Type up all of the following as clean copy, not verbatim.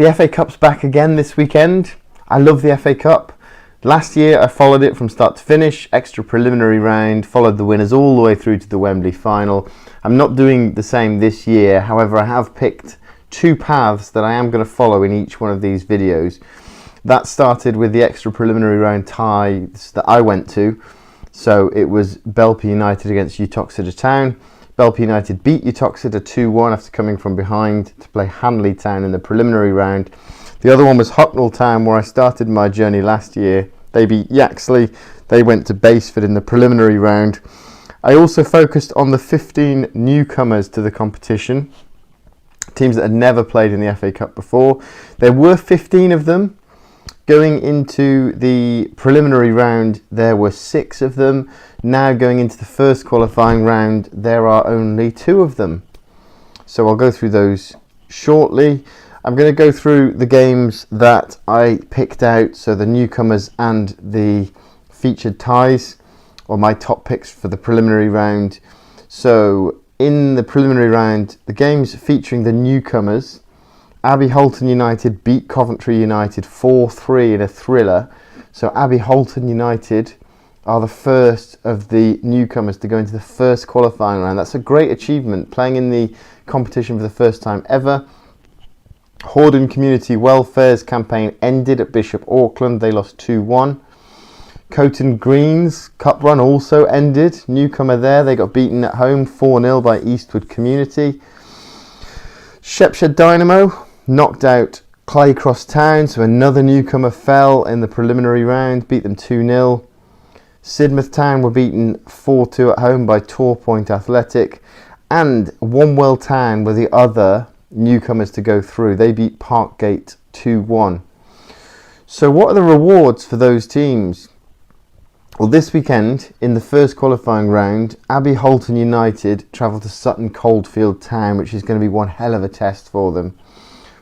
The FA Cup's back again this weekend. I love the FA Cup. Last year I followed it from start to finish, extra preliminary round, followed the winners all the way through to the Wembley final. I'm not doing the same this year, however I have picked two paths that I am going to follow in each one of these videos. That started with the extra preliminary round ties that I went to. So it was Belper United against Uttoxeter Town. Belper United beat Uttoxeter 2-1 after coming from behind to play Hanley Town in the preliminary round. The other one was Hucknall Town, where I started my journey last year. They beat Yaxley. They went to Baseford in the preliminary round. I also focused on the 15 newcomers to the competition, teams that had never played in the FA Cup before. There were 15 of them. Going into the preliminary round, there were 6 of them. Now going into the first qualifying round, there are only 2 of them. So I'll go through those shortly. I'm going to go through the games that I picked out, so the newcomers and the featured ties, or my top picks for the preliminary round. So in the preliminary round, the games featuring the newcomers, Abbey Holton United beat Coventry United 4-3 in a thriller. So Abbey Holton United are the first of the newcomers to go into the first qualifying round. That's a great achievement, playing in the competition for the first time ever. Hordern Community Welfare's campaign ended at Bishop Auckland. They lost 2-1. Coton Green's cup run also ended. Newcomer there, they got beaten at home 4-0 by Eastwood Community. Shepshire Dynamo knocked out Claycross Town, so another newcomer fell in the preliminary round, beat them 2-0. Sidmouth Town were beaten 4-2 at home by Torpoint Athletic, and Wanwell Town were the other newcomers to go through. They beat Parkgate 2-1. So what are the rewards for those teams? Well, this weekend in the first qualifying round, Abbey Holton United travel to Sutton Coldfield Town, which is going to be one hell of a test for them.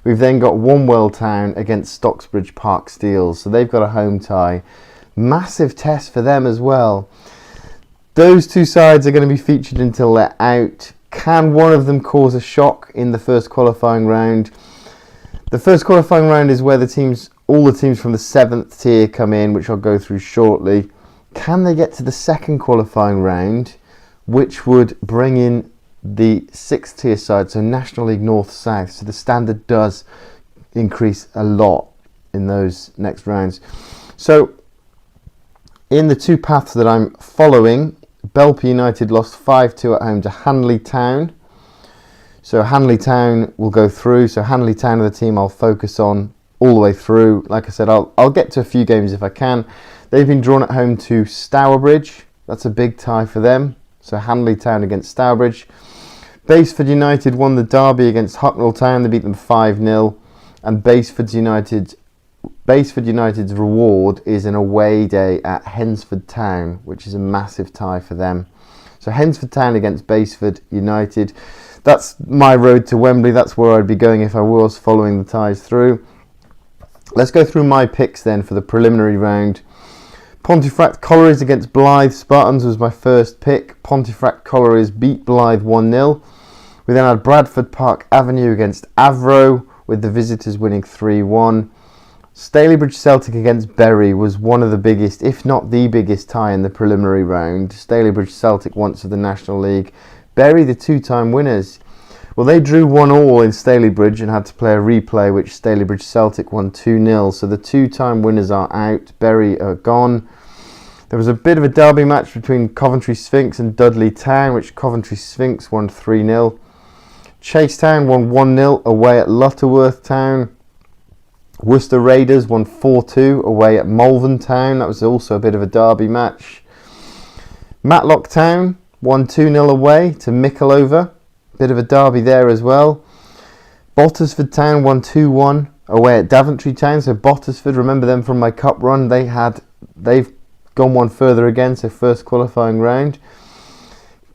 We've then got Wanwell Town against Stocksbridge Park Steels, so they've got a home tie. Massive test for them as well. Those two sides are going to be featured until they're out. Can one of them cause a shock in the first qualifying round? The first qualifying round is where all the teams from the 7th tier come in, which I'll go through shortly. Can they get to the second qualifying round, which would bring in the 6th tier side, so National League North-South, so the standard does increase a lot in those next rounds. So in the two paths that I'm following, Belper United lost 5-2 at home to Hanley Town. So Hanley Town will go through. So Hanley Town are the team I'll focus on all the way through. Like I said, I'll get to a few games if I can. They've been drawn at home to Stourbridge. That's a big tie for them. So Hanley Town against Stourbridge. Baseford United won the derby against Hucknall Town. They beat them 5-0. And Baseford United's reward is an away day at Hensford Town, which is a massive tie for them. So Hensford Town against Baseford United. That's my road to Wembley. That's where I'd be going if I was following the ties through. Let's go through my picks then for the preliminary round. Pontefract Collieries against Blythe Spartans was my first pick. Pontefract Collieries beat Blythe 1-0. We then had Bradford Park Avenue against Avro, with the visitors winning 3-1. Stalybridge Celtic against Bury was one of the biggest, if not the biggest, tie in the preliminary round. Stalybridge Celtic once of the National League. Bury, the two-time winners. Well, they drew 1-1 in Stalybridge and had to play a replay, which Stalybridge Celtic won 2-0. So the two-time winners are out. Bury are gone. There was a bit of a derby match between Coventry Sphinx and Dudley Town, which Coventry Sphinx won 3-0. Chase Town won 1-0 away at Lutterworth Town. Worcester Raiders won 4-2 away at Malvern Town. That was also a bit of a derby match. Matlock Town won 2-0 away to Mickleover. Bit of a derby there as well. Bottisford Town won 2-1 away at Daventry Town. So Bottisford, remember them from my cup run. They've gone one further again, so first qualifying round.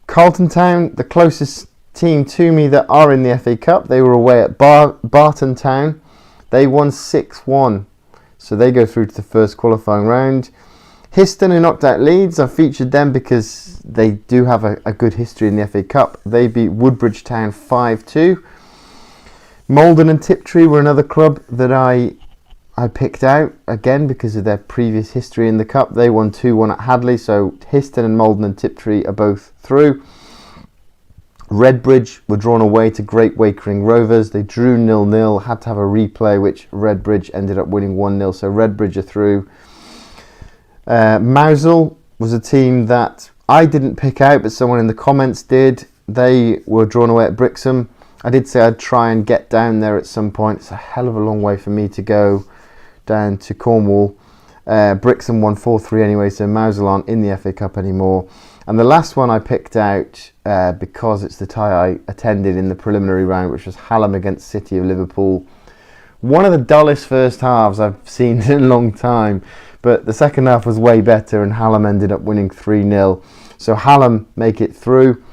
Carlton Town, the closest team to me that are in the FA Cup. They were away at Barton Town. They won 6-1. So they go through to the first qualifying round. Histon, who knocked out Leeds, I've featured them because they do have a good history in the FA Cup. They beat Woodbridge Town 5-2. Maldon and Tiptree were another club that I picked out, again because of their previous history in the Cup. They won 2-1 at Hadley, so Histon and Maldon and Tiptree are both through. Redbridge were drawn away to Great Wakering Rovers. They drew 0-0, had to have a replay, which Redbridge ended up winning 1-0, so Redbridge are through. Mousehole was a team that I didn't pick out, but someone in the comments did. They were drawn away at Brixham. I did say I'd try and get down there at some point. It's a hell of a long way for me to go down to Cornwall. Brixham won 4-3 anyway, so Mousehole aren't in the FA Cup anymore. And the last one I picked out, because it's the tie I attended in the preliminary round, which was Hallam against City of Liverpool. One of the dullest first halves I've seen in a long time, but the second half was way better and Hallam ended up winning 3-0. So Hallam make it through.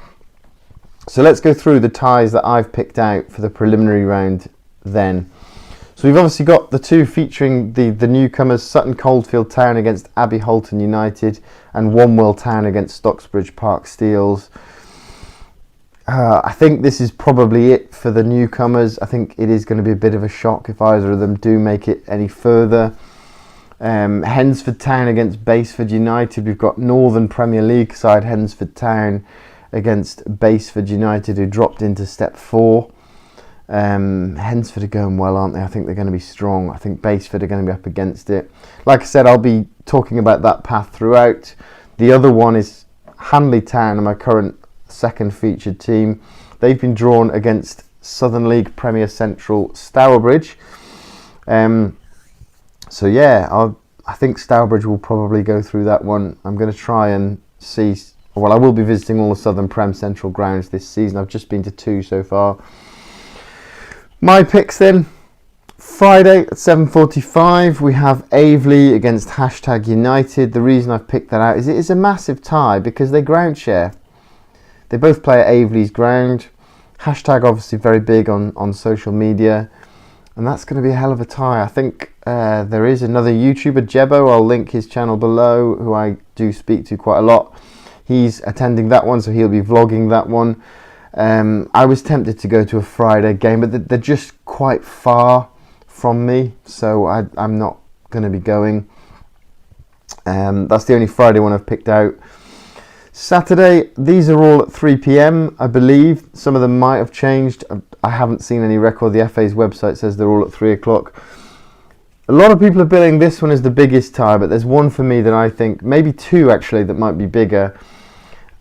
So let's go through the ties that I've picked out for the preliminary round then. So we've obviously got the two featuring the newcomers, Sutton Coldfield Town against Abbey Holton United and Wanwell Town against Stocksbridge Park Steels. I think this is probably it for the newcomers. I think it is going to be a bit of a shock if either of them do make it any further. Hensford Town against Basford United. We've got Northern Premier League side Hensford Town against Basford United, who dropped into Step 4. Hensford are going well, aren't they? I think they're going to be strong. I think Basford are going to be up against it. Like I said, I'll be talking about that path throughout. The other one is Hanley Town, my current second featured team. They've been drawn against Southern League Premier Central Stourbridge. So yeah, I think Stourbridge will probably go through that one. I'm going to try and see. Well, I will be visiting all the Southern Prem Central grounds this season. I've just been to 2 so far. My picks then. Friday at 7:45 we have Aveley against #United. The reason I've picked that out is it is a massive tie because they ground share. They both play at Aveley's ground. Obviously very big on social media. And that's going to be a hell of a tie. I think there is another YouTuber, Jebbo, I'll link his channel below, who I do speak to quite a lot. He's attending that one, so he'll be vlogging that one. I was tempted to go to a Friday game, but they're just quite far from me, so I'm not going to be going. That's the only Friday one I've picked out. Saturday, these are all at 3 p.m, I believe. Some of them might have changed. I haven't seen any record. The FA's website says they're all at 3 o'clock. A lot of people are billing this one as the biggest tie, but there's one for me that I think, maybe two actually, that might be bigger.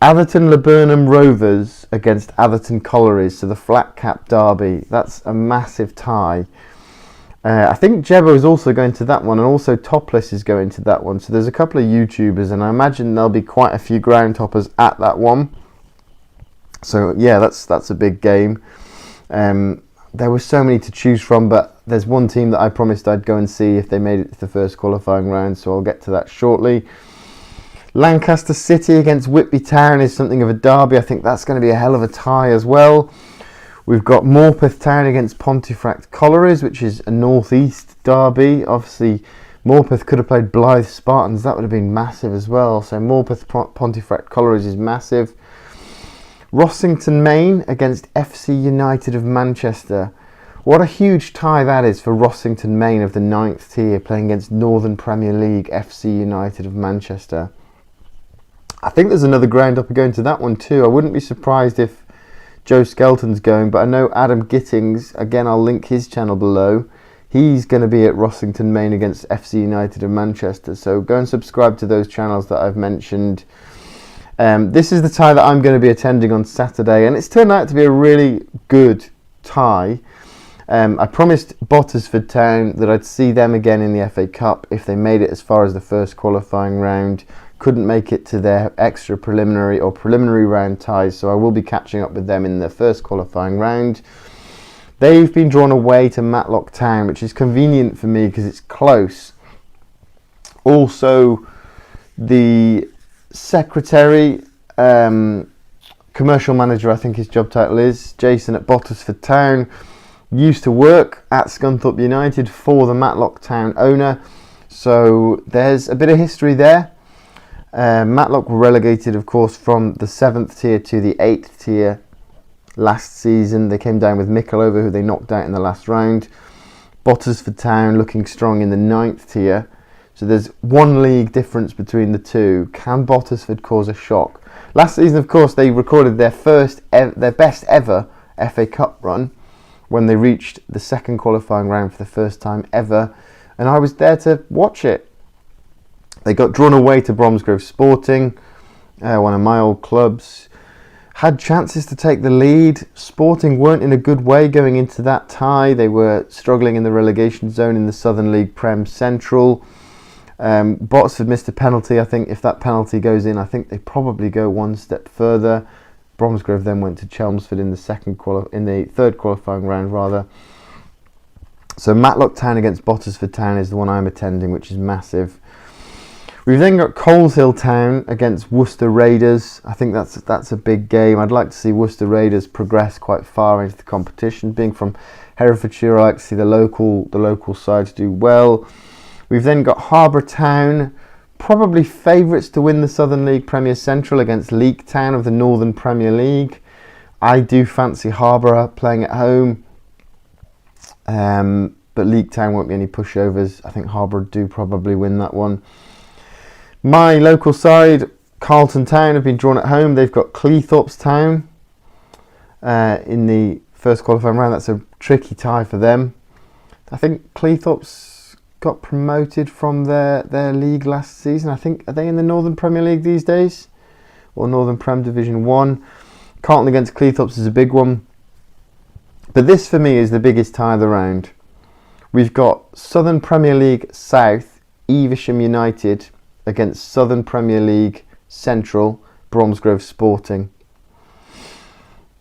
Atherton Laburnum Rovers against Atherton Collieries, so the flat cap derby. That's a massive tie. I think Jebbo is also going to that one, and also Topless is going to that one. So there's a couple of YouTubers, and I imagine there'll be quite a few groundhoppers at that one. So yeah, that's a big game. There were so many to choose from, but there's one team that I promised I'd go and see if they made it to the first qualifying round, so I'll get to that shortly. Lancaster City against Whitby Town is something of a derby. I think that's going to be a hell of a tie as well. We've got Morpeth Town against Pontefract Collieries, which is a northeast derby. Obviously, Morpeth could have played Blythe Spartans. That would have been massive as well. So Morpeth Pontefract Collieries is massive. Rossington Main against FC United of Manchester. What a huge tie that is for Rossington Main of the 9th tier playing against Northern Premier League FC United of Manchester. I think there's another groundhopper going to that one too. I wouldn't be surprised if Joe Skelton's going, but I know Adam Gittings, again I'll link his channel below, he's going to be at Rossington Main against FC United of Manchester, so go and subscribe to those channels that I've mentioned. This is the tie that I'm going to be attending on Saturday, and it's turned out to be a really good tie. I promised Bottersford Town that I'd see them again in the FA Cup if they made it as far as the first qualifying round. Couldn't make it to their extra preliminary or preliminary round ties, so I will be catching up with them in the first qualifying round. They've been drawn away to Matlock Town, which is convenient for me because it's close. Also, the secretary, commercial manager, I think his job title is, Jason at Bottersford Town, used to work at Scunthorpe United for the Matlock Town owner, so there's a bit of history there. Matlock were relegated, of course, from the 7th tier to the 8th tier last season. They came down with Mickleover, who they knocked out in the last round. Bottersford Town looking strong in the 9th tier. So there's 1 league difference between the two. Can Bottersford cause a shock? Last season, of course, they recorded their best ever FA Cup run when they reached the 2nd qualifying round for the first time ever, and I was there to watch it. They got drawn away to Bromsgrove Sporting, one of my old clubs. Had chances to take the lead. Sporting weren't in a good way going into that tie. They were struggling in the relegation zone in the Southern League Prem Central. Bottisford missed a penalty. I think if that penalty goes in, I think they probably go one step further. Bromsgrove then went to Chelmsford in the third qualifying round rather. So Matlock Town against Bottisford Town is the one I'm attending, which is massive. We've then got Coleshill Town against Worcester Raiders. I think that's a big game. I'd like to see Worcester Raiders progress quite far into the competition. Being from Herefordshire, I like to see the local sides do well. We've then got Harbour Town, probably favourites to win the Southern League Premier Central against Leek Town of the Northern Premier League. I do fancy Harbour playing at home, but Leek Town won't be any pushovers. I think Harbour do probably win that one. My local side, Carlton Town, have been drawn at home. They've got Cleethorpes Town in the first qualifying round. That's a tricky tie for them. I think Cleethorpes got promoted from their league last season. I think, are they in the Northern Premier League these days? Or Northern Prem Division 1. Carlton against Cleethorpes is a big one. But this for me is the biggest tie of the round. We've got Southern Premier League South, Evesham United against Southern Premier League Central, Bromsgrove Sporting.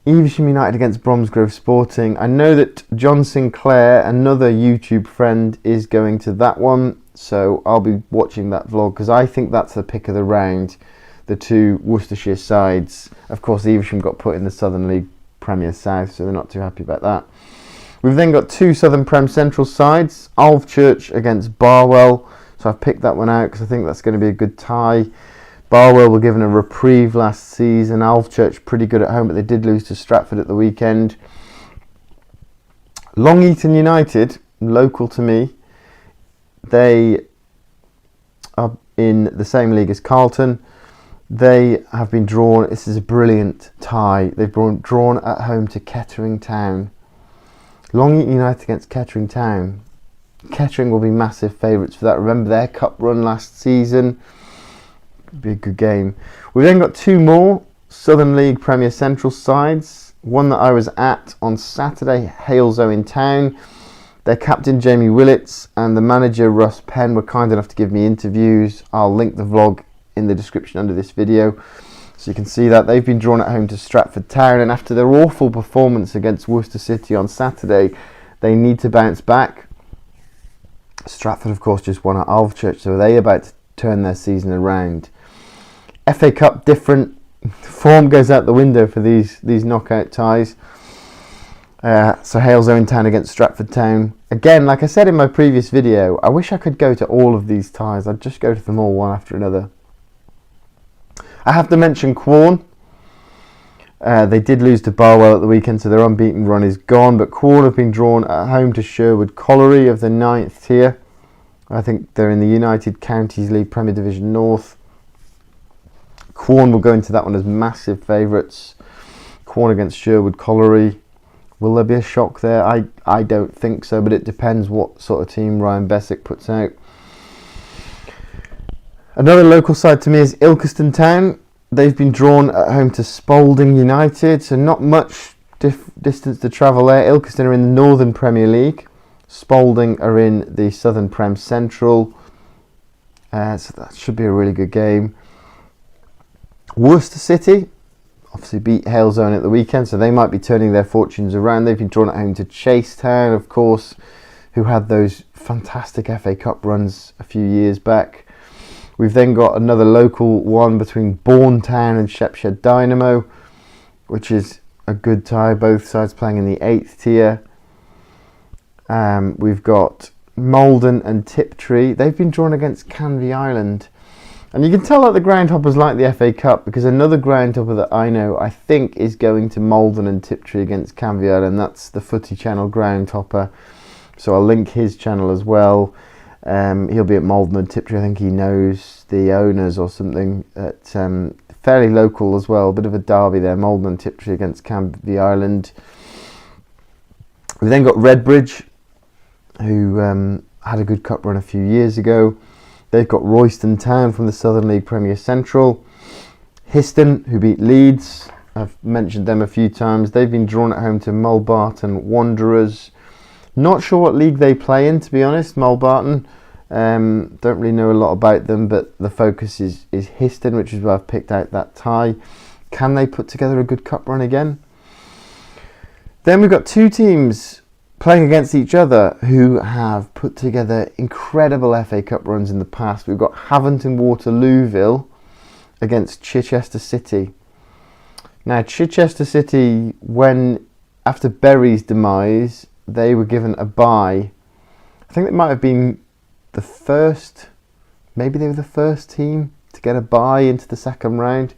Evesham United against Bromsgrove Sporting. I know that John Sinclair, another YouTube friend, is going to that one, so I'll be watching that vlog because I think that's the pick of the round, the two Worcestershire sides. Of course, Evesham got put in the Southern League Premier South, so they're not too happy about that. We've then got two Southern Prem Central sides, Alvechurch against Barwell. So I've picked that one out because I think that's going to be a good tie. Barwell were given a reprieve last season. Alvechurch pretty good at home, but they did lose to Stratford at the weekend. Long Eaton United, local to me, they are in the same league as Carlton. They have been drawn, this is a brilliant tie. They've been drawn at home to Kettering Town. Long Eaton United against Kettering Town. Kettering will be massive favourites for that. Remember their cup run last season. Be a good game. We've then got two more Southern League Premier Central sides. One that I was at on Saturday, Halesoe Town. Their captain Jamie Willits and the manager Russ Penn were kind enough to give me interviews. I'll link the vlog in the description under this video so you can see that. They've been drawn at home to Stratford Town, and after their awful performance against Worcester City on Saturday, they need to bounce back. Stratford, of course, just won at Alvechurch, so are they about to turn their season around? FA Cup different. Form goes out the window for these knockout ties. So Halesoe Town against Stratford Town. Again, like I said in my previous video, I wish I could go to all of these ties. I'd just go to them all one after another. I have to mention Quorn. They did lose to Barwell at the weekend, so their unbeaten run is gone. But Quorn have been drawn at home to Sherwood Colliery of the 9th tier. I think they're in the United Counties League Premier Division North. Quorn will go into that one as massive favourites. Quorn against Sherwood Colliery. Will there be a shock there? I don't think so, but it depends what sort of team Ryan Bessick puts out. Another local side to me is Ilkeston Town. They've been drawn at home to Spalding United, so not much distance to travel there. Ilkeston are in the Northern Premier League. Spalding are in the Southern Prem Central. So that should be a really good game. Worcester City obviously beat Halesoe at the weekend, so they might be turning their fortunes around. They've been drawn at home to Chase Town, of course, who had those fantastic FA Cup runs a few years back. We've then got another local one between Bourne Town and Shepshed Dynamo, which is a good tie, both sides playing in the 8th tier. We've got Malden and Tiptree. They've been drawn against Canvey Island. And you can tell that the groundhoppers like the FA Cup, because another groundhopper that I know, I think, is going to Malden and Tiptree against Canvey, and that's the Footy Channel groundhopper. So I'll link his channel as well. He'll be at Malden and Tiptree. I think he knows the owners or something. At fairly local as well. A bit of a derby there. Malden and Tiptree against Canvey Island. We then got Redbridge, who had a good cup run a few years ago. They've got Royston Town from the Southern League Premier Central. Histon, who beat Leeds. I've mentioned them a few times. They've been drawn at home to Mulbarton Wanderers. Not sure what league they play in, to be honest, Mulbarton. Don't really know a lot about them, but the focus is Histon, which is where I've picked out that tie. Can they put together a good cup run again? Then we've got two teams playing against each other who have put together incredible FA Cup runs in the past. We've got Havant Waterlooville against Chichester City. Now, Chichester City, after Bury's demise, they were given a bye. I think it might have been the first, maybe they were the first team to get a bye into the second round.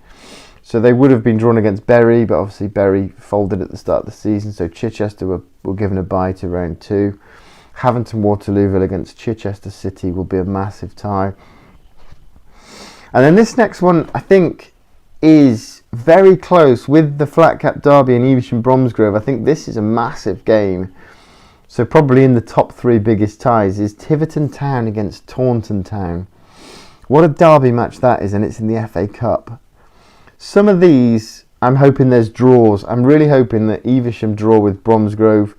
So they would have been drawn against Bury, but obviously Bury folded at the start of the season, so Chichester were given a bye to round 2. Havant Waterlooville against Chichester City will be a massive tie. And then this next one, I think, is very close with the Flat Cap Derby and Evesham Bromsgrove. I think this is a massive game. So probably in the top 3 biggest ties is Tiverton Town against Taunton Town. What a derby match that is, and it's in the FA Cup. Some of these, I'm hoping there's draws. I'm really hoping that Evesham draw with Bromsgrove,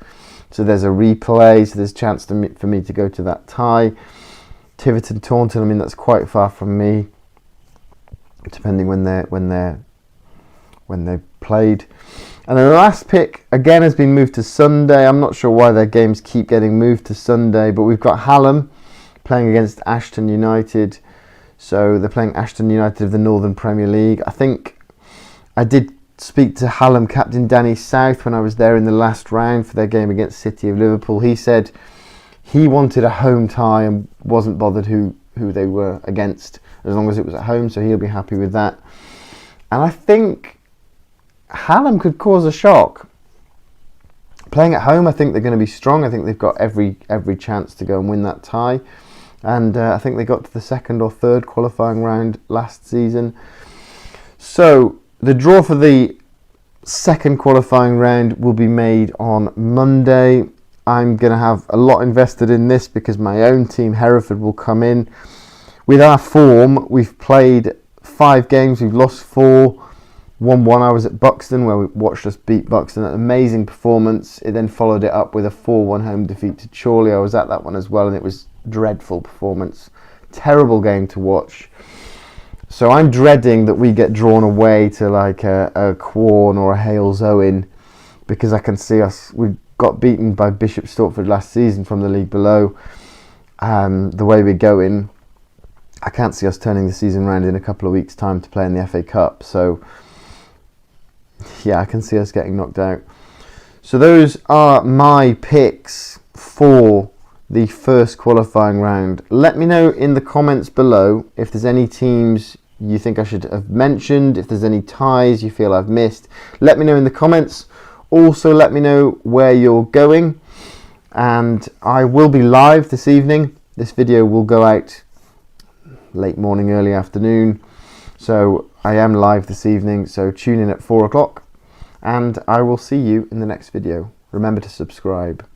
so there's a replay, so there's a chance for me to go to that tie. Tiverton Taunton, I mean, that's quite far from me, depending when they played. And then the last pick again has been moved to Sunday. I'm not sure why their games keep getting moved to Sunday, but we've got Hallam playing against Ashton United. So they're playing Ashton United of the Northern Premier League. I think I did speak to Hallam captain Danny South when I was there in the last round for their game against City of Liverpool. He said he wanted a home tie and wasn't bothered who they were against, as long as it was at home, so he'll be happy with that. And I think Hallam could cause a shock. Playing at home, I think they're going to be strong. I think they've got every chance to go and win that tie. And I think they got to the second or third qualifying round last season. So the draw for the second qualifying round will be made on Monday. I'm going to have a lot invested in this because my own team, Hereford, will come in. With our form, we've played 5 games, we've lost 4. 1-1, I was at Buxton where we watched us beat Buxton. An amazing performance. It then followed it up with a 4-1 home defeat to Chorley. I was at that one as well, and it was dreadful performance. Terrible game to watch. So I'm dreading that we get drawn away to like a Quorn or a Hales Owen, because I can see we got beaten by Bishop Stortford last season from the league below. The way we're going, I can't see us turning the season round in a couple of weeks' time to play in the FA Cup. So yeah, I can see us getting knocked out. So those are my picks for the first qualifying round. Let me know in the comments below if there's any teams you think I should have mentioned, if there's any ties you feel I've missed. Let me know in the comments. Also, let me know where you're going. And I will be live this evening. This video will go out late morning, early afternoon. So I am live this evening, so tune in at 4 o'clock. And I will see you in the next video. Remember to subscribe.